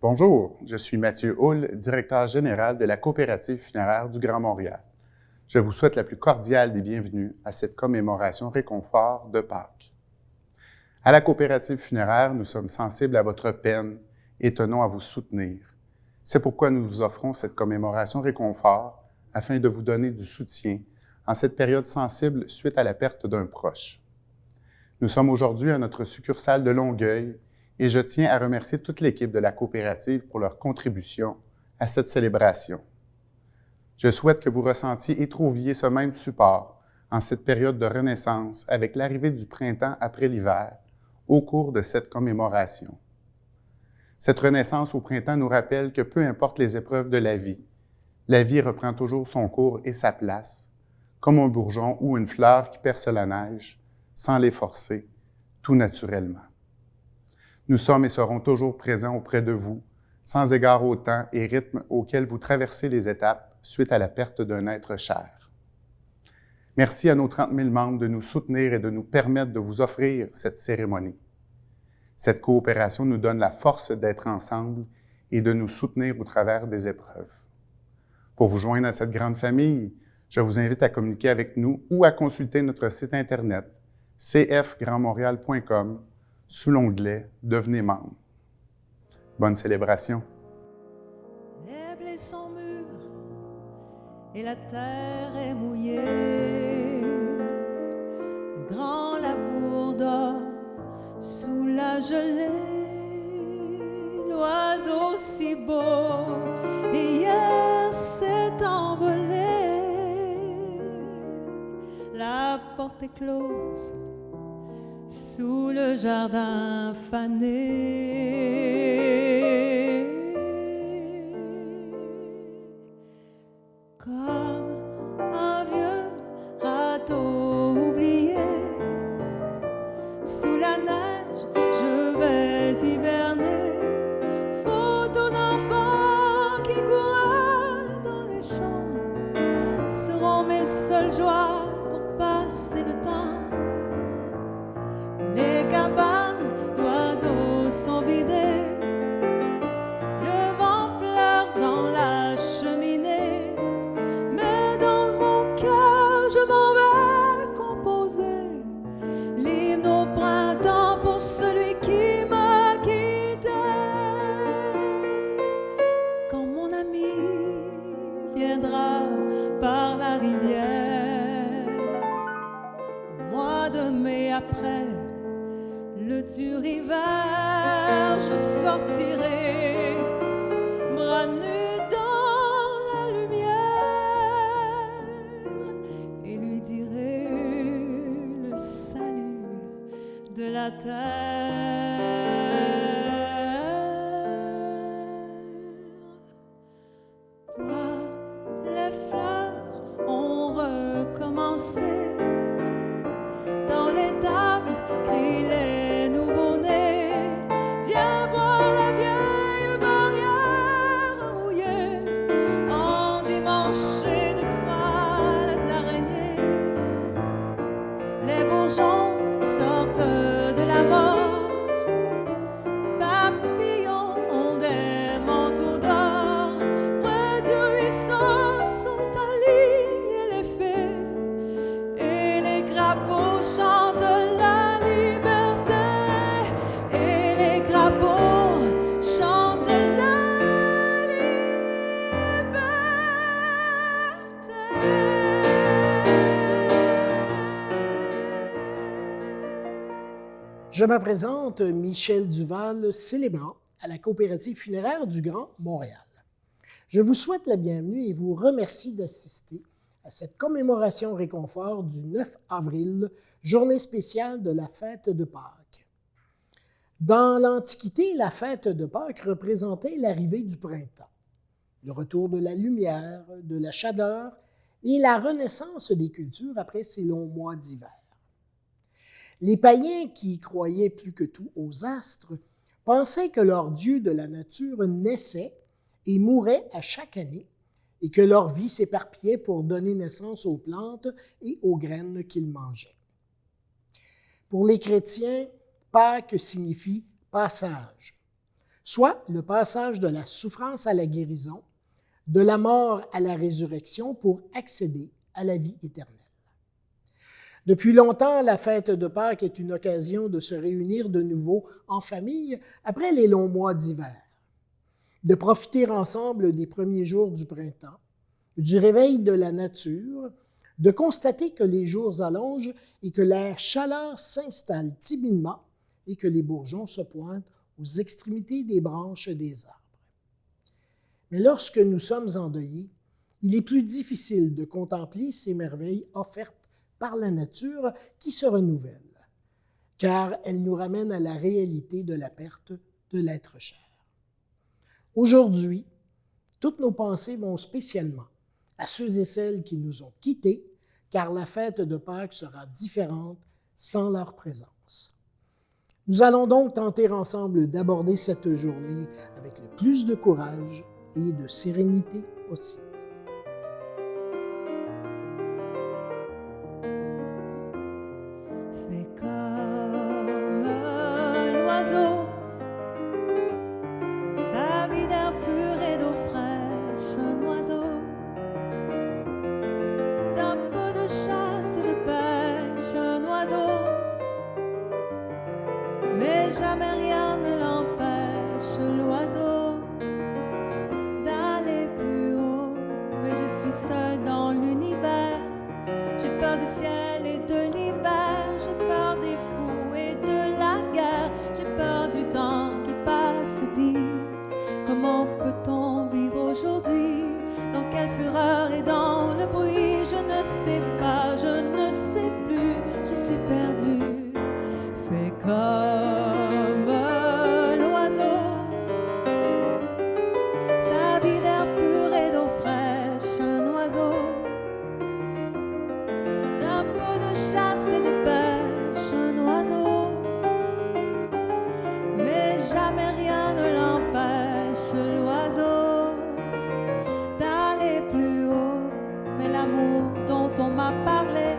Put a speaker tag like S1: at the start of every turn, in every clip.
S1: Bonjour, je suis Mathieu Houle, directeur général de la Coopérative funéraire du Grand Montréal. Je vous souhaite la plus cordiale des bienvenues à cette commémoration réconfort de Pâques. À la Coopérative funéraire, nous sommes sensibles à votre peine et tenons à vous soutenir. C'est pourquoi nous vous offrons cette commémoration réconfort afin de vous donner du soutien en cette période sensible suite à la perte d'un proche. Nous sommes aujourd'hui à notre succursale de Longueuil et je tiens à remercier toute l'équipe de la coopérative pour leur contribution à cette célébration. Je souhaite que vous ressentiez et trouviez ce même support en cette période de renaissance avec l'arrivée du printemps après l'hiver au cours de cette commémoration. Cette renaissance au printemps nous rappelle que peu importe les épreuves de la vie reprend toujours son cours et sa place, comme un bourgeon ou une fleur qui perce la neige, sans les forcer, tout naturellement. Nous sommes et serons toujours présents auprès de vous, sans égard au temps et rythme auquel vous traversez les étapes suite à la perte d'un être cher. Merci à nos 30 000 membres de nous soutenir et de nous permettre de vous offrir cette cérémonie. Cette coopération nous donne la force d'être ensemble et de nous soutenir au travers des épreuves. Pour vous joindre à cette grande famille, je vous invite à communiquer avec nous ou à consulter notre site Internet cfgrandmontréal.com sous l'onglet « Devenez membre ». Bonne célébration!
S2: Les blés sont mûrs et la terre est mouillée. Le grand labour dort sous la gelée. L'oiseau si beau hier s'est envolé. La porte est close sous le jardin fané. Comme un vieux radeau oublié, sous la neige je vais hiverner. Photos d'enfants qui courent dans les champs seront mes seules joies pour passer le temps. Les cabanes d'oiseaux sont vidées, le vent pleure dans la cheminée, mais dans mon cœur je m'en vais composer l'hymne au printemps pour celui qui m'a quitté. Quand mon ami viendra par la rivière, au mois de mai après le dur hiver, je sortirai bras nus dans la lumière et lui dirai le salut de la terre. Vois, les fleurs ont recommencé, dans les tables crient les nouveau-nés. Viens voir la vieille barrière rouillée, endimanchée de toiles d'araignée. Les bourgeons sortent de la mort, papillons ont des manteaux d'or. Près du ruisseau sont alignés les fées, et les crapauds chantent la liberté. Et les crapauds chantent la liberté.
S3: Je me présente, Michel Duval, célébrant à la Coopérative funéraire du Grand Montréal. Je vous souhaite la bienvenue et vous remercie d'assister à cette commémoration réconfort du 9 avril, journée spéciale de la fête de Pâques. Dans l'Antiquité, la fête de Pâques représentait l'arrivée du printemps, le retour de la lumière, de la chaleur et la renaissance des cultures après ces longs mois d'hiver. Les païens qui croyaient plus que tout aux astres pensaient que leur dieu de la nature naissait et mourait à chaque année et que leur vie s'éparpillait pour donner naissance aux plantes et aux graines qu'ils mangeaient. Pour les chrétiens, Pâques signifie passage. soit le passage de la souffrance à la guérison, de la mort à la résurrection pour accéder à la vie éternelle. Depuis longtemps, la fête de Pâques est une occasion de se réunir de nouveau en famille après les longs mois d'hiver, de profiter ensemble des premiers jours du printemps, du réveil de la nature, de constater que les jours allongent et que la chaleur s'installe timidement et que les bourgeons se pointent aux extrémités des branches des arbres. Mais lorsque nous sommes endeuillés, il est plus difficile de contempler ces merveilles offertes par la nature qui se renouvelle, car elles nous ramènent à la réalité de la perte de l'être cher. Aujourd'hui, toutes nos pensées vont spécialement à ceux et celles qui nous ont quittés, car la fête de Pâques sera différente sans leur présence. Nous allons donc tenter ensemble d'aborder cette journée avec le plus de courage et de sérénité possible.
S2: Fais comme l'oiseau, sa vie d'air pur et d'eau fraîche, un oiseau, d'un peu de chasse et de pêche, un oiseau, mais jamais rien ne l'empêche, l'oiseau, d'aller plus haut. Mais je suis seule dans l'univers, j'ai peur du ciel et de l'hiver, j'ai peur des fous et de la guerre, j'ai peur du temps qui passe. Dis, comment peut-on vivre aujourd'hui? Dans quelle fureur et dans le bruit? Je ne sais pas, je ne sais plus, je suis perdue. Fais comme l'oiseau, sa vie d'air pur et d'eau fraîche, un oiseau, d'un peu de chasse et de pêche, un oiseau, mais jamais rien ne l'empêche, l'oiseau, d'aller plus haut. Mais l'amour dont on m'a parlé,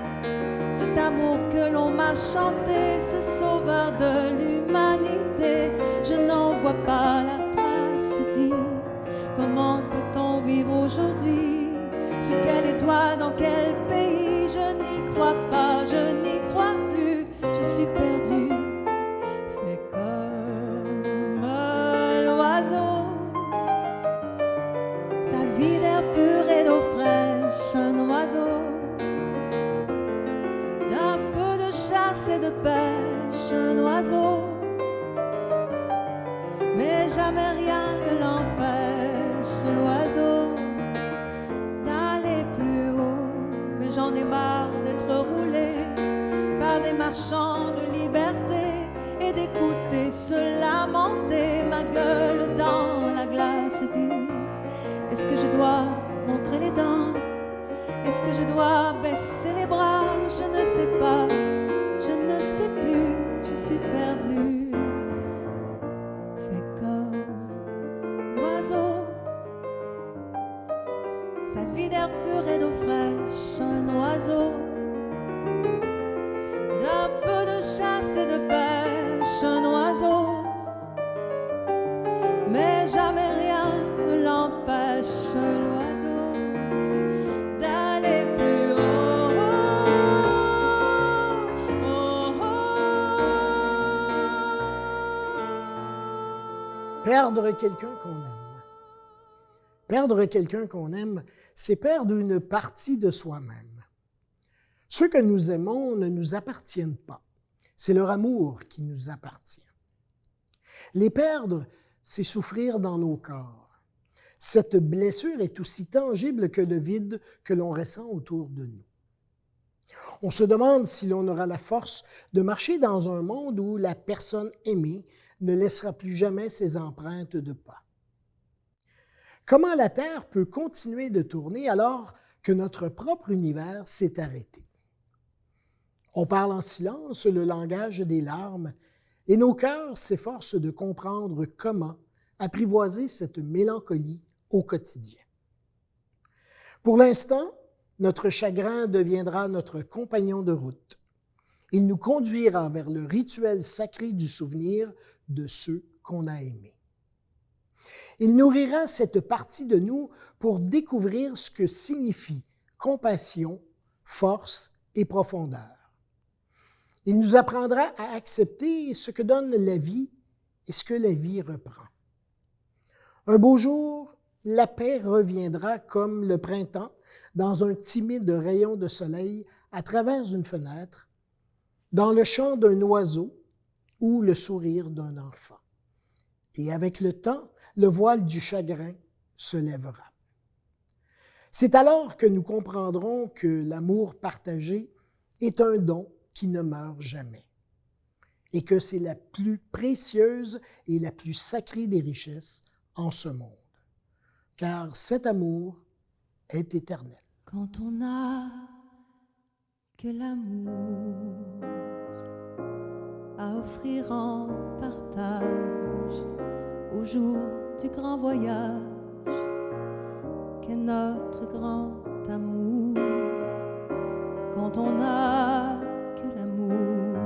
S2: cet amour que l'on m'a chanté, ce sauveur de l'humanité, je n'en vois pas la trace. Dis, comment peut-on vivre aujourd'hui? Sous quelle étoile, dans quel pays? Je n'y crois pas, je n'y crois plus, je suis perdue. Fais comme l'oiseau, sa vie d'air pur et d'eau fraîche, un oiseau, d'un peu de chasse et de pêche, un oiseau, mais jamais rien ne l'empêche, l'oiseau, d'aller plus haut. Mais j'en ai marre d'être roulé par des marchands de liberté et d'écouter se lamenter, ma gueule dans la glace. Dis, est-ce que je dois montrer les dents? Est-ce que je dois baisser les bras? Je ne sais pas, je ne sais plus, je suis perdue. Fais comme l'oiseau, sa vie d'air pur et d'eau fraîche, un oiseau, d'un peu de chasse et de pêche, un oiseau, mais jamais rien ne l'empêche, l'oiseau, d'aller plus haut. Oh, oh, oh.
S3: Perdre quelqu'un qu'on aime. Perdre quelqu'un qu'on aime, c'est perdre une partie de soi-même. Ceux que nous aimons ne nous appartiennent pas. C'est leur amour qui nous appartient. Les perdre, c'est souffrir dans nos corps. Cette blessure est aussi tangible que le vide que l'on ressent autour de nous. On se demande si l'on aura la force de marcher dans un monde où la personne aimée ne laissera plus jamais ses empreintes de pas. Comment la Terre peut continuer de tourner alors que notre propre univers s'est arrêté? On parle en silence le langage des larmes et nos cœurs s'efforcent de comprendre comment apprivoiser cette mélancolie au quotidien. Pour l'instant, notre chagrin deviendra notre compagnon de route. Il nous conduira vers le rituel sacré du souvenir de ceux qu'on a aimés. Il nourrira cette partie de nous pour découvrir ce que signifie compassion, force et profondeur. Il nous apprendra à accepter ce que donne la vie et ce que la vie reprend. Un beau jour, la paix reviendra comme le printemps dans un timide rayon de soleil à travers une fenêtre, dans le chant d'un oiseau ou le sourire d'un enfant. Et avec le temps, le voile du chagrin se lèvera. C'est alors que nous comprendrons que l'amour partagé est un don qui ne meurt jamais et que c'est la plus précieuse et la plus sacrée des richesses en ce monde, car cet amour est éternel.
S2: Quand on n'a que l'amour à offrir en partage au jour du grand voyage qu'est notre grand amour, quand on n'a que l'amour,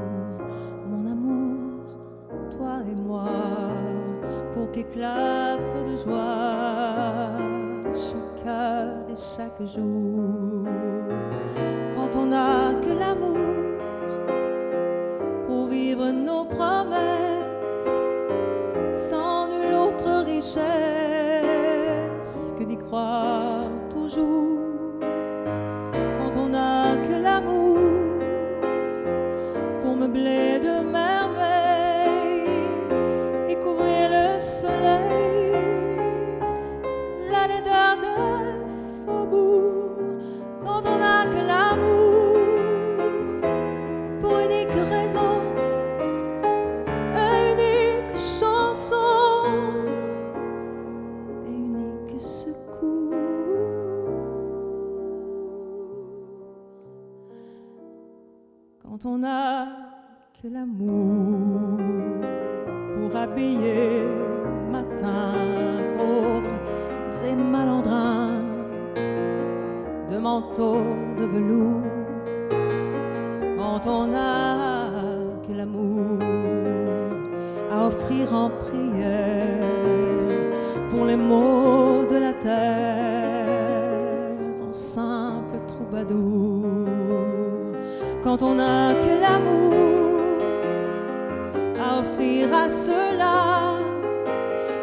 S2: mon amour, toi et moi, pour qu'éclate de joie chaque heure et chaque jour, quand on n'a que l'amour pour vivre nos promesses sans nulle autre richesse que d'y croire toujours, quand on n'a que l'amour pour meubler de merveilles et couvrir le soleil, la laideur de faubourg, quand on n'a que l'amour pour unique raison, unique chanson et unique secours. Quand on n'a que l'amour pour habiller matin pauvres et malandrins de manteaux de velours, quand on n'a que l'amour à offrir en prière pour les maux de la terre en simple troubadour, quand on n'a que l'amour à offrir à ceux-là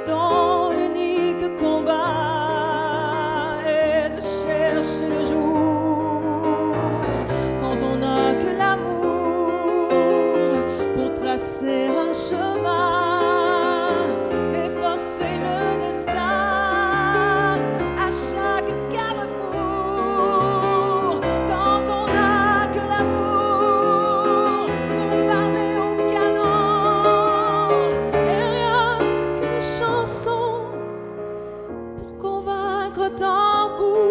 S2: dont l'unique combat est de chercher le jour, quand on n'a que l'amour pour tracer un chemin et forcer le destin à chaque carrefour, quand on n'a que l'amour pour parler au canon et rien qu'une chanson pour convaincre tambour.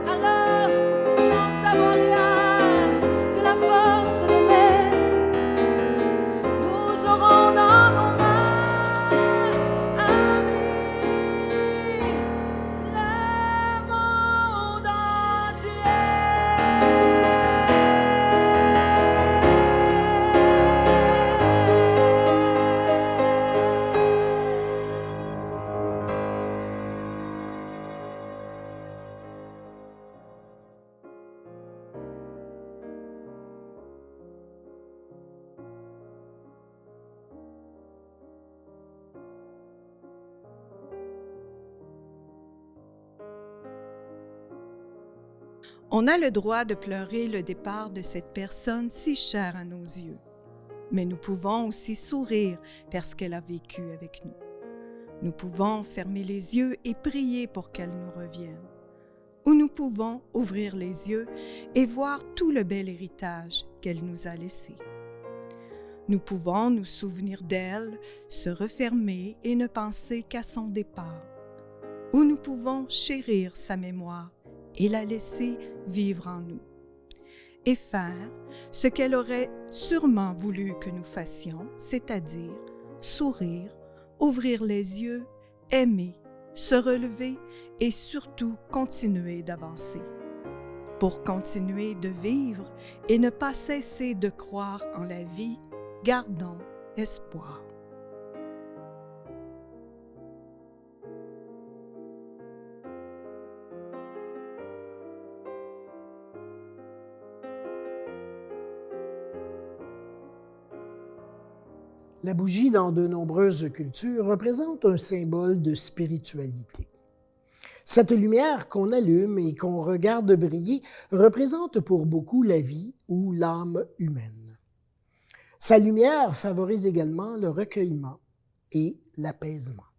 S2: Alors, sans savoir rien que la force d'aimer, nous aurons dans nos mains, amis, le monde
S4: On a le droit de pleurer le départ de cette personne si chère à nos yeux, mais nous pouvons aussi sourire parce qu'elle a vécu avec nous. Nous pouvons fermer les yeux et prier pour qu'elle nous revienne, ou nous pouvons ouvrir les yeux et voir tout le bel héritage qu'elle nous a laissé. Nous pouvons nous souvenir d'elle, se refermer et ne penser qu'à son départ, ou nous pouvons chérir sa mémoire et la laisser vivre en nous, et faire ce qu'elle aurait sûrement voulu que nous fassions, c'est-à-dire sourire, ouvrir les yeux, aimer, se relever et surtout continuer d'avancer. Pour continuer de vivre et ne pas cesser de croire en la vie, gardons espoir.
S3: La bougie, dans de nombreuses cultures, représente un symbole de spiritualité. Cette lumière qu'on allume et qu'on regarde briller représente pour beaucoup la vie ou l'âme humaine. Sa lumière favorise également le recueillement et l'apaisement.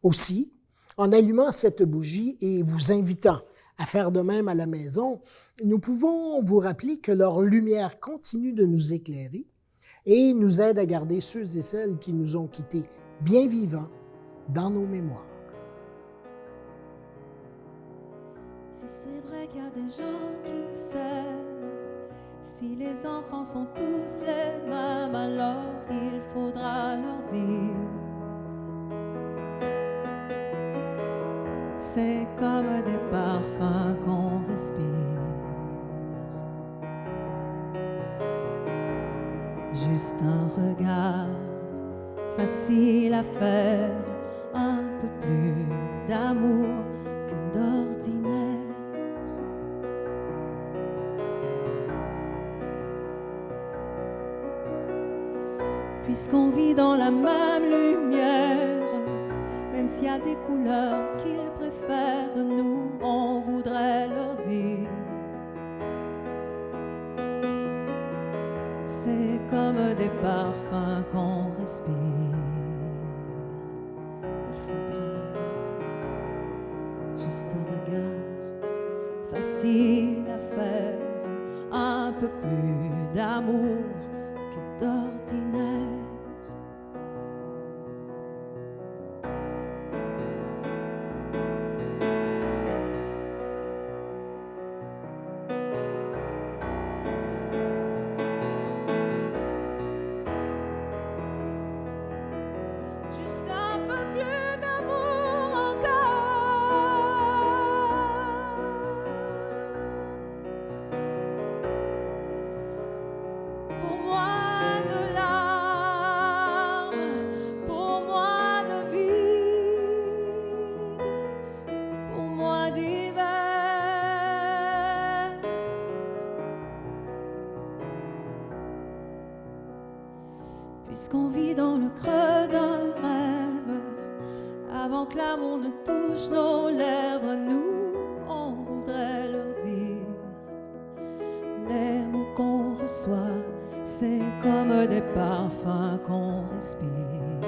S3: Aussi, en allumant cette bougie et vous invitant à faire de même à la maison, nous pouvons vous rappeler que leur lumière continue de nous éclairer et nous aide à garder ceux et celles qui nous ont quittés bien vivants dans nos mémoires.
S2: Si c'est vrai qu'il y a des gens qui s'aiment, si les enfants sont tous les mêmes, alors il faudra leur dire. C'est comme des parfums qu'on respire. Juste un regard, facile à faire, un peu plus d'amour que d'ordinaire. Puisqu'on vit dans la même lumière, même s'il y a des couleurs qu'ils préfèrent, nous, on voudrait leur dire. C'est comme des parfums qu'on respire. Il faudra leur dire, juste un regard, facile à faire, un peu plus d'amour que d'ordinaire. Juste un peu plus d'amour encore. Pour moi de larmes, pour moi de vide, pour moi d'hiver. Puisqu'on vit dans le creux d'un rêve, avant que l'amour ne touche nos lèvres, nous, on voudrait leur dire. Les mots qu'on reçoit, c'est comme des parfums qu'on respire.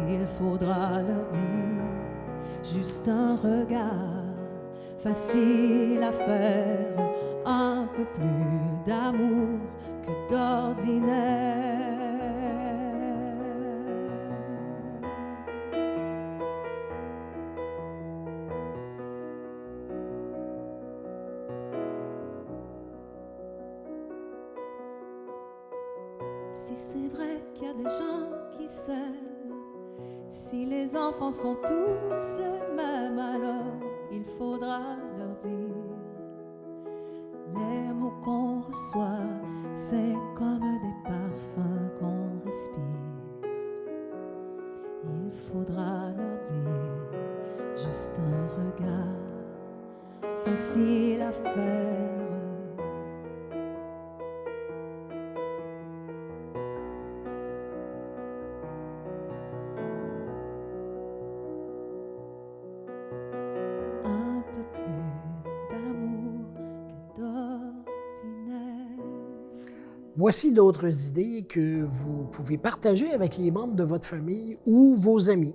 S2: Il faudra leur dire, juste un regard, facile à faire, un peu plus d'amour que d'ordinaire. Si c'est vrai qu'il y a des gens qui s'aiment, si les enfants sont tous les mêmes, alors il faudra leur dire. Les mots qu'on reçoit, c'est comme des parfums qu'on respire. Il faudra leur dire, juste un regard, facile à faire. Un peu plus d'amour que d'ordinaire.
S3: Voici d'autres idées que vous pouvez partager avec les membres de votre famille ou vos amis,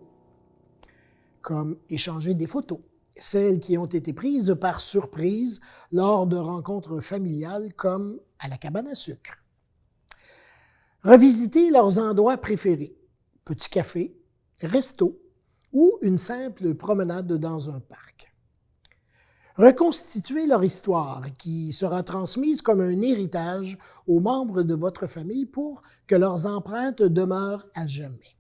S3: comme échanger des photos, celles qui ont été prises par surprise lors de rencontres familiales comme à la cabane à sucre. Revisiter leurs endroits préférés, petit café, resto ou une simple promenade dans un parc. Reconstituer leur histoire qui sera transmise comme un héritage aux membres de votre famille pour que leurs empreintes demeurent à jamais.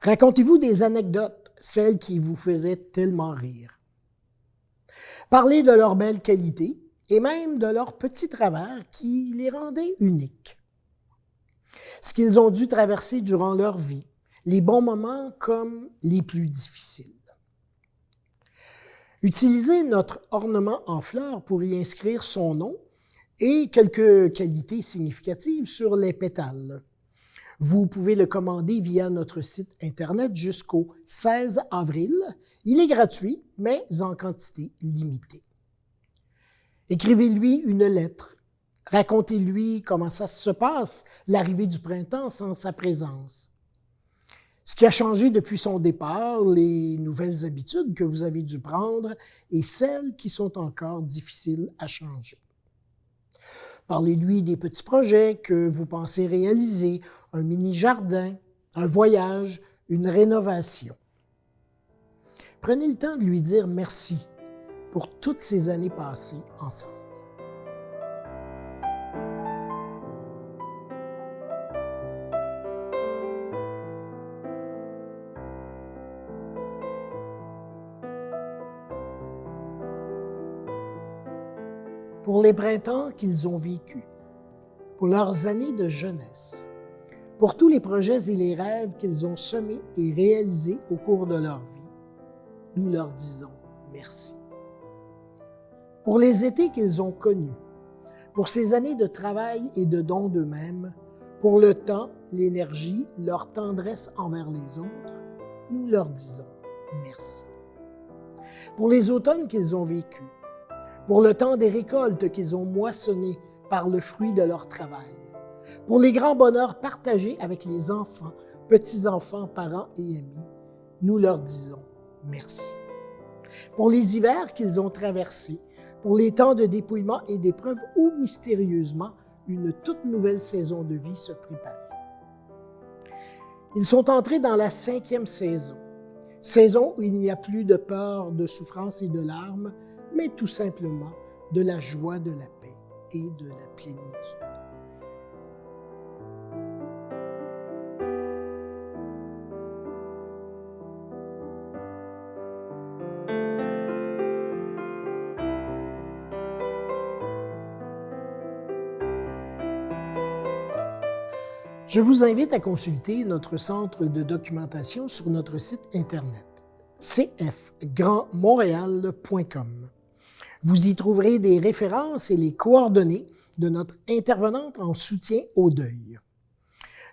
S3: Racontez-vous des anecdotes, celles qui vous faisaient tellement rire. Parlez de leurs belles qualités et même de leurs petits travers qui les rendaient uniques. Ce qu'ils ont dû traverser durant leur vie, les bons moments comme les plus difficiles. Utilisez notre ornement en fleurs pour y inscrire son nom et quelques qualités significatives sur les pétales. Vous pouvez le commander via notre site Internet jusqu'au 16 avril. Il est gratuit, mais en quantité limitée. Écrivez-lui une lettre. Racontez-lui comment ça se passe, l'arrivée du printemps sans sa présence. Ce qui a changé depuis son départ, les nouvelles habitudes que vous avez dû prendre et celles qui sont encore difficiles à changer. Parlez-lui des petits projets que vous pensez réaliser, un mini-jardin, un voyage, une rénovation. Prenez le temps de lui dire merci pour toutes ces années passées ensemble. Pour les printemps qu'ils ont vécus, pour leurs années de jeunesse, pour tous les projets et les rêves qu'ils ont semés et réalisés au cours de leur vie, nous leur disons merci. Pour les étés qu'ils ont connus, pour ces années de travail et de don d'eux-mêmes, pour le temps, l'énergie, leur tendresse envers les autres, nous leur disons merci. Pour les automnes qu'ils ont vécus, pour le temps des récoltes qu'ils ont moissonnées par le fruit de leur travail, pour les grands bonheurs partagés avec les enfants, petits-enfants, parents et amis, nous leur disons merci. Pour les hivers qu'ils ont traversés, pour les temps de dépouillement et d'épreuves où mystérieusement une toute nouvelle saison de vie se préparait. Ils sont entrés dans la 5e saison, saison où il n'y a plus de peur, de souffrance et de larmes, mais tout simplement de la joie, de la paix et de la plénitude. Je vous invite à consulter notre centre de documentation sur notre site Internet, cfgrandmontréal.com. Vous y trouverez des références et les coordonnées de notre intervenante en soutien au deuil.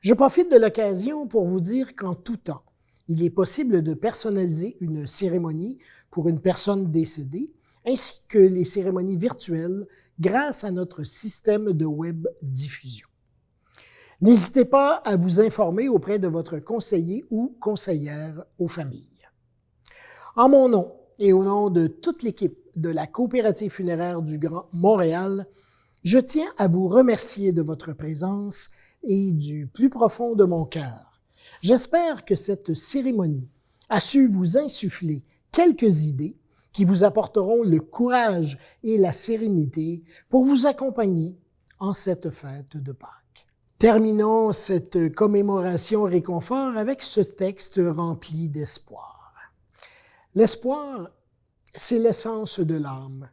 S3: Je profite de l'occasion pour vous dire qu'en tout temps, il est possible de personnaliser une cérémonie pour une personne décédée, ainsi que les cérémonies virtuelles grâce à notre système de web diffusion. N'hésitez pas à vous informer auprès de votre conseiller ou conseillère aux familles. En mon nom et au nom de toute l'équipe de la Coopérative funéraire du Grand Montréal, je tiens à vous remercier de votre présence et du plus profond de mon cœur. J'espère que cette cérémonie a su vous insuffler quelques idées qui vous apporteront le courage et la sérénité pour vous accompagner en cette fête de Pâques. Terminons cette commémoration réconfort avec ce texte rempli d'espoir. L'espoir, c'est l'essence de l'âme,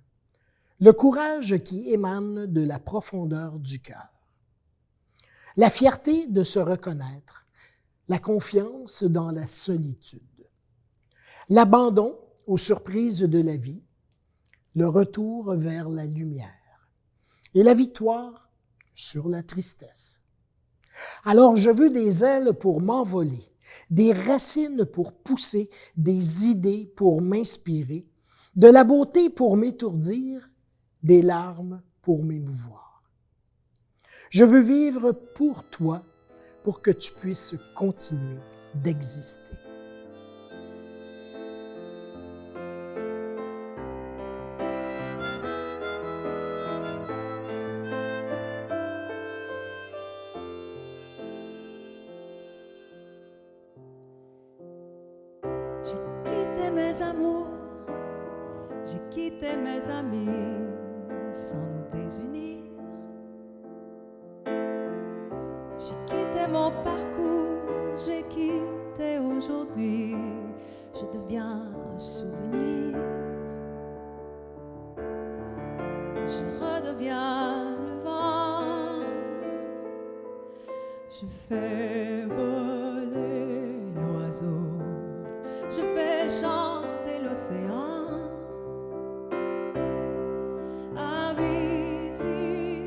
S3: le courage qui émane de la profondeur du cœur, la fierté de se reconnaître, la confiance dans la solitude, l'abandon aux surprises de la vie, le retour vers la lumière et la victoire sur la tristesse. Alors je veux des ailes pour m'envoler, des racines pour pousser, des idées pour m'inspirer, de la beauté pour m'étourdir, des larmes pour m'émouvoir. Je veux vivre pour toi, pour que tu puisses continuer d'exister.
S2: Mes amours, j'ai quitté mes amis sans nous désunir. J'ai quitté mon parcours, j'ai quitté aujourd'hui, je deviens un souvenir. Je redeviens le vent, je fais voler l'oiseau. Je fais chanter l'océan, invisible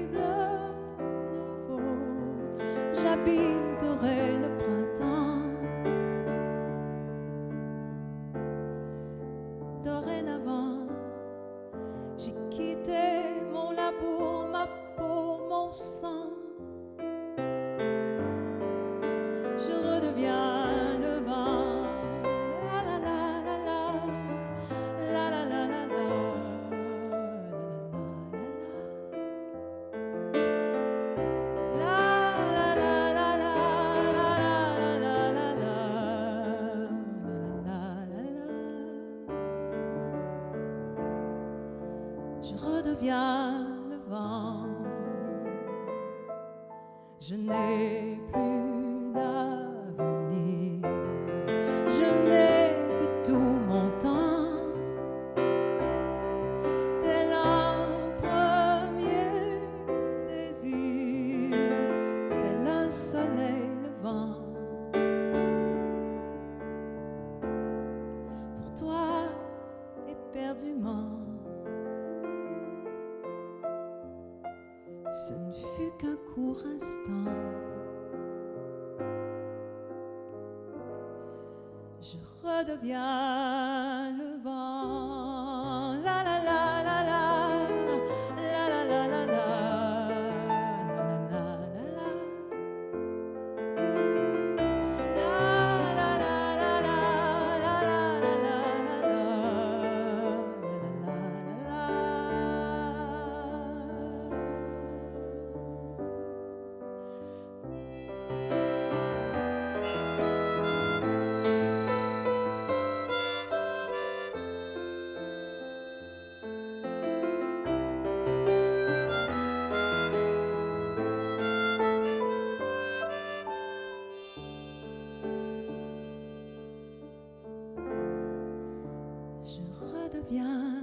S2: Je n'ai plus d'avenir, je n'ai que tout mon temps, tel un premier désir, tel un soleil levant. Pour toi, éperdument, ce ne fut qu'un court instant. Je redeviens le vent. La la la la la, la la la la la, la la la la la. La la la la la, la la la la la, la la la la. Je redeviens